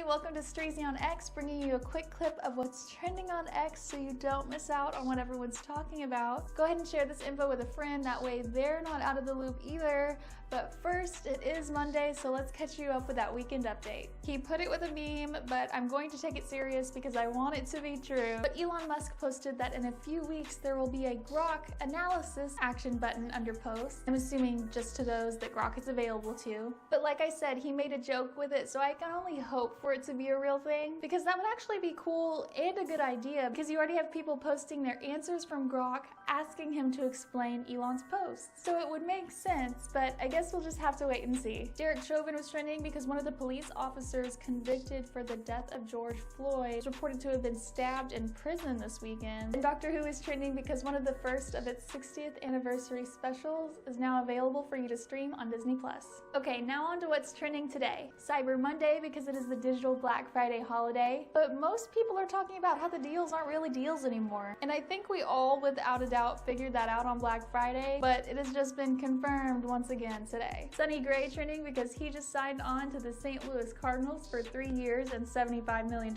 Sonny, welcome to STREEZYonX, bringing you a quick clip of what's trending on X so you don't miss out on what everyone's talking about. Go ahead and share this info with a friend, that way they're not out of the loop either. But first, it is Monday, so let's catch you up with that weekend update. He put it with a meme, but I'm going to take it serious because I want it to be true. But Elon Musk posted that in a few weeks there will be a Grok analysis action button under posts. I'm assuming just to those that Grok is available to. But like I said, he made a joke with it, so I can only hope for it to be a real thing, because that would actually be cool and a good idea, because you already have people posting their answers from Grok asking him to explain Elon's posts. So it would make sense, but I guess we'll just have to wait and see. Chauvin was trending because one of the police officers convicted for the death of George Floyd is reported to have been stabbed in prison this weekend. And Doctor Who is trending because one of the first of its 60th anniversary specials is now available for you to stream on Disney+. Okay, now on to what's trending today. Cyber Monday because it is the digital Black Friday holiday, but most people are talking about how the deals aren't really deals anymore. And I think we all, without a doubt, figured that out on Black Friday, but it has just been confirmed once again today. Sonny trending because he just signed on to the St. Louis Cardinals for 3 years and $75 million.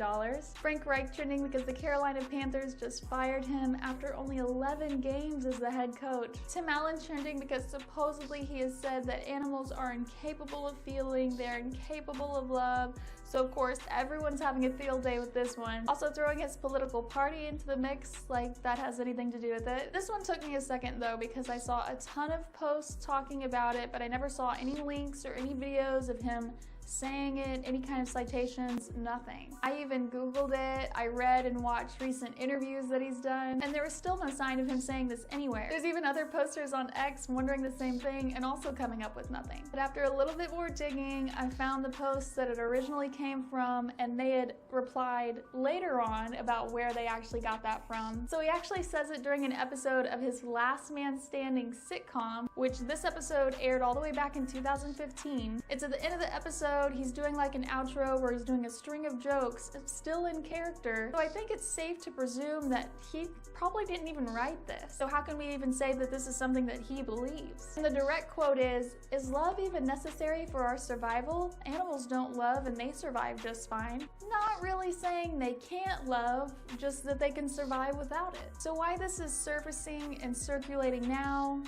Reich trending because the Carolina Panthers just fired him after only 11 games as the head coach. Tim Allen trending because supposedly he has said that animals are incapable of feeling, they're incapable of love, so of course everyone's having a field day with this one. Also throwing his political party into the mix, like that has anything to do with it. This one took me a second though, because I saw a ton of posts talking about it, but I never saw any links or any videos of him saying it, any kind of citations, nothing. I even Googled it, I read and watched recent interviews that he's done, and there was still no sign of him saying this anywhere. There's even other posters on X wondering the same thing and also coming up with nothing. But after a little bit more digging, I found the posts that it originally came from, and they had replied later on about where they actually got that from. So he actually says it during an episode of his Last Man Standing sitcom, which this episode aired all the way back in 2015. It's at the end of the episode, he's doing like an outro where he's doing a string of jokes, still in character. So I think it's safe to presume that he probably didn't even write this. So how can we even say that this is something that he believes? And the direct quote is love even necessary for our survival? Animals don't love and they survive just fine. Not really saying they can't love, just that they can survive without it. So why this is surfacing and circulating now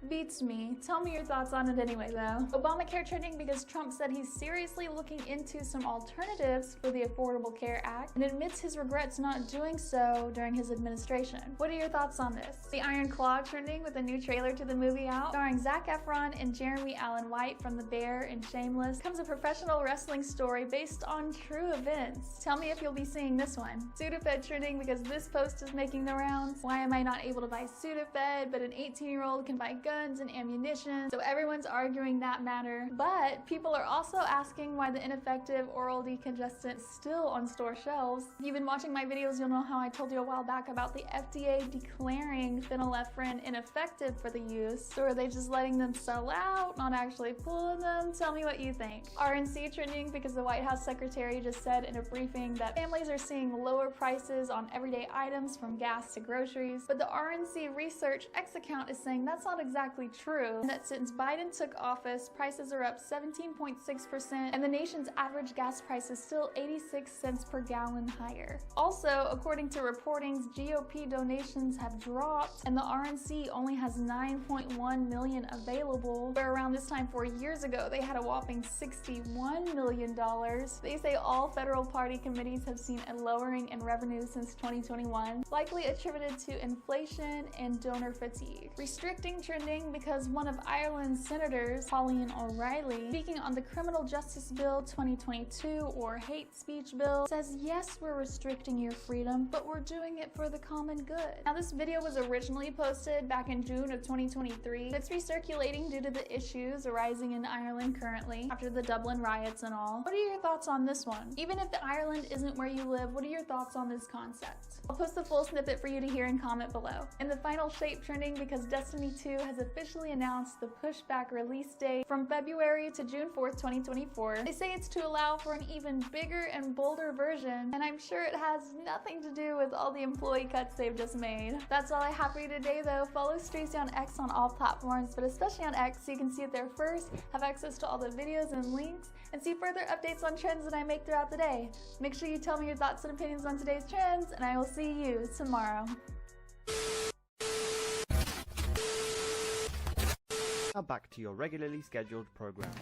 beats me. Tell me your thoughts on it anyway though. Obamacare trending because Trump said he's seriously looking into some alternatives for the Affordable Care Act and admits his regrets not doing so during his administration. What are your thoughts on this? The Iron Claw trending with a new trailer to the movie out, starring Zac Efron and Jeremy Allen White from The Bear and Shameless. Comes a professional wrestling story based on true events. Tell me if you'll be seeing this one. Sudafed trending because this post is making the rounds. Why am I not able to buy Sudafed, but an 18-year-old can buy guns and ammunition? So everyone's arguing that matter, but people are also asking why the ineffective oral decongestant is still on store shelves. If you've been watching my videos, you'll know how I told you a while back about the FDA declaring phenylephrine ineffective for the use. So are they just letting them sell out, not actually pulling them? Tell me what you think. RNC trending because the White House secretary just said in a briefing that families are seeing lower prices on everyday items from gas to groceries, but the RNC Research X account is saying that's not exactly true, and that since Biden took office, prices are up 17.6%, and the nation's average gas price is still 86 cents per gallon higher. Also, according to reportings, GOP donations have dropped, and the RNC only has 9.1 million available, where around this time 4 years ago, they had a whopping $61 million. They say all federal party committees have seen a lowering in revenue since 2021, likely attributed to inflation and donor fatigue. Restricting trending because one of Ireland's senators, Pauline O'Reilly, speaking on the Criminal Justice Bill 2022 or hate speech bill, says yes, we're restricting your freedom, but we're doing it for the common good. Now this video was originally posted back in June of 2023. It's recirculating due to the issues arising in Ireland currently after the Dublin riots and all. What are your thoughts on this one? Even if the Ireland isn't where you live, what are your thoughts on this concept? I'll post the full snippet for you to hear and comment below. And the final shape trending because Destiny 2 has officially announced the pushback release date from February to June 4th, 2024. They say it's to allow for an even bigger and bolder version, and I'm sure it has nothing to do with all the employee cuts they've just made. That's all I have for you today though. Follow STREEZYonX on all platforms, but especially on X so you can see it there first, have access to all the videos and links, and see further updates on trends that I make throughout the day. Make sure you tell me your thoughts and opinions on today's trends, and I will see you tomorrow. Now back to your regularly scheduled program.